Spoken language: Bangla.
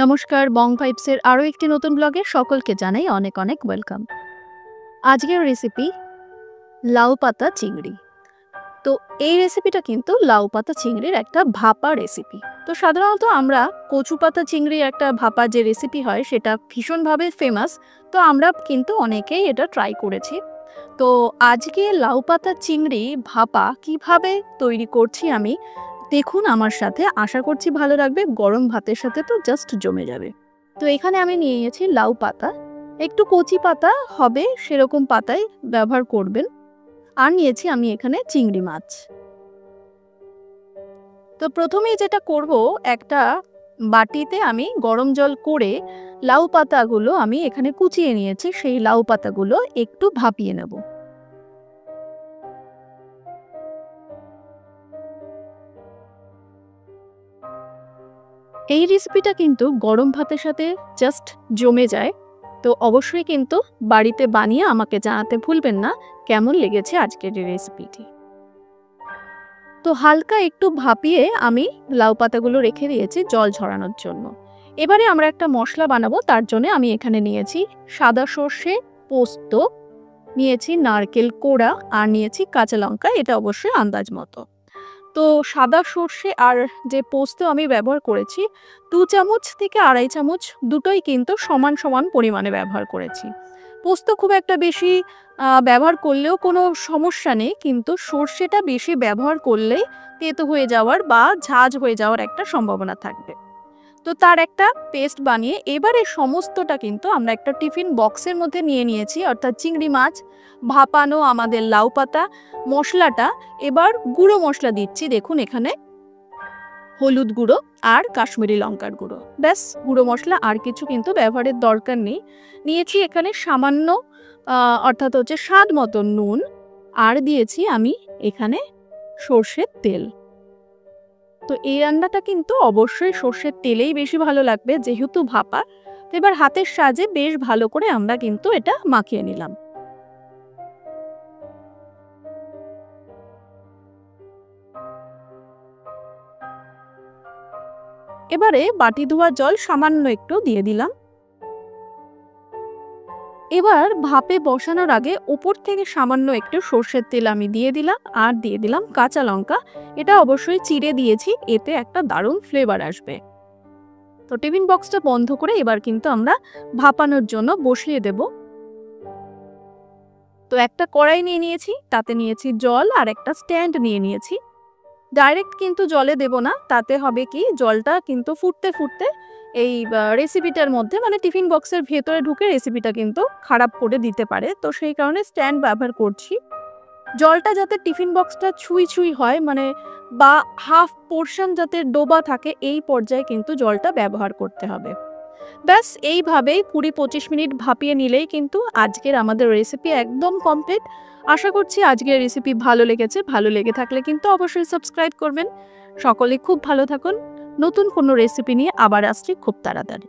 নমস্কার, বং ভাইবসের আরও একটি নতুন ব্লগে সকলকে জানাই অনেক অনেক ওয়েলকাম। আজকের রেসিপি লাউ পাতা চিংড়ি। তো এই রেসিপিটা কিন্তু লাউ পাতা চিংড়ির একটা ভাপা রেসিপি। তো সাধারণত আমরা কচু পাতা চিংড়ির একটা ভাপা যে রেসিপি হয় সেটা ভীষণভাবে ফেমাস। তো আমরা কিন্তু অনেকেই এটা ট্রাই করেছি। তো আজকে লাউ পাতা চিংড়ি ভাপা কিভাবে তৈরি করছি আমি, দেখুন আমার সাথে। আশা করছি ভালো লাগবে। গরম ভাতের সাথে তো জাস্ট জমে যাবে। তো এখানে আমি নিয়ে নিয়েছি লাউ পাতা, একটু কচি পাতা হবে সেরকম পাতাই ব্যবহার করবেন। আর নিয়েছি আমি এখানে চিংড়ি মাছ। তো প্রথমেই যেটা করব, একটা বাটিতে আমি গরম জল করে লাউ পাতাগুলো আমি এখানে কুচিয়ে নিয়েছি, সেই লাউ পাতাগুলো একটু ভাপিয়ে নেব। এই রেসিপিটা কিন্তু গরম ভাতের সাথে জাস্ট জমে যায়। তো অবশ্যই কিন্তু বাড়িতে বানিয়ে আমাকে জানাতে ভুলবেন না কেমন লেগেছে আজকের এই রেসিপিটি। তো হালকা একটু ভাপিয়ে আমি লাউ পাতাগুলো রেখে দিয়েছি জল ঝরানোর জন্য। এবারে আমরা একটা মশলা বানাবো, তার জন্য আমি এখানে নিয়েছি সাদা সর্ষে, পোস্ত, নিয়েছি নারকেল কোড়া, আর নিয়েছি কাঁচা লঙ্কা, এটা অবশ্যই আন্দাজ মতো। তো সাদা সর্ষে আর যে পোস্ত আমি ব্যবহার করেছি 2 চামচ থেকে 2.5 চামচ, দুটোই কিন্তু সমান সমান পরিমাণে ব্যবহার করেছি। পোস্ত খুব একটা বেশি ব্যবহার করলেও কোনো সমস্যা নেই, কিন্তু সর্ষেটা বেশি ব্যবহার করলেই তেতো হয়ে যাওয়ার বা ঝাঁঝ হয়ে যাওয়ার একটা সম্ভাবনা থাকবে। তো তার একটা পেস্ট বানিয়ে এবারে সমস্তটা কিন্তু আমরা একটা টিফিন বক্সের মধ্যে নিয়ে নিয়েছি, অর্থাৎ চিংড়ি মাছ, ভাপানো আমাদের লাউ পাতা, মশলাটা। এবার গুঁড়ো মশলা দিচ্ছি, দেখুন এখানে হলুদ গুঁড়ো আর কাশ্মীরি লঙ্কার গুঁড়ো, ব্যাস। গুঁড়ো মশলা আর কিছু কিন্তু ব্যবহারের দরকার নেই। নিয়েছি এখানে সামান্য অর্থাৎ হচ্ছে স্বাদ মতো নুন, আর দিয়েছি আমি এখানে সর্ষের তেল। তো এই রান্নাটা কিন্তু অবশ্যই সর্ষের তেলেই বেশি ভালো লাগবে যেহেতু ভাপা। তো এবার হাতের সাহায্যে বেশ ভালো করে আমরা কিন্তু এটা মাখিয়ে নিলাম। এবারে বাটি ধোয়া জল সামান্য একটু দিয়ে দিলাম। এবার ভাপে বসানোর আগে উপর থেকে সামান্য একটু সর্ষের তেল আমি দিয়ে দিলাম, আর দিয়ে দিলাম কাঁচা লঙ্কা। এটা অবশ্যই চিড়ে দিয়েছি, এতে একটা দারুণ ফ্লেভার আসবে। তো টিফিন বক্সটা বন্ধ করে এবার কিন্তু আমরা ভাপানোর জন্য বসিয়ে দেব। তো একটা কড়াই নিয়ে নিয়েছি, তাতে নিয়েছি জল, আর একটা স্ট্যান্ড নিয়ে নিয়েছি। ডাইরেক্ট কিন্তু জলে দেব না, তাতে হবে কি জলটা কিন্তু ফুটতে ফুটতে এই রেসিপিটার মধ্যে, মানে টিফিন বক্সের ভেতরে ঢুকে রেসিপিটা কিন্তু খারাপ করে দিতে পারে। তো সেই কারণে স্ট্যান্ড ব্যবহার করছি। জলটা যাতে টিফিন বক্সটা ছুঁই ছুঁই হয়, মানে বা হাফ পোর্শন যাতে ডোবা থাকে, এই পর্যায়ে কিন্তু জলটা ব্যবহার করতে হবে। ব্যাস এইভাবেই ২০-২৫ মিনিট ভাপিয়ে নিলেই কিন্তু আজকের আমাদের রেসিপি একদম কমপ্লিট। আশা করছি আজকের রেসিপি ভালো লেগেছে। ভালো লেগে থাকলে কিন্তু অবশ্যই সাবস্ক্রাইব করবেন। সকলে খুব ভালো থাকুন। নতুন কোনো রেসিপি নিয়ে আবার আসছি খুব তাড়াতাড়ি।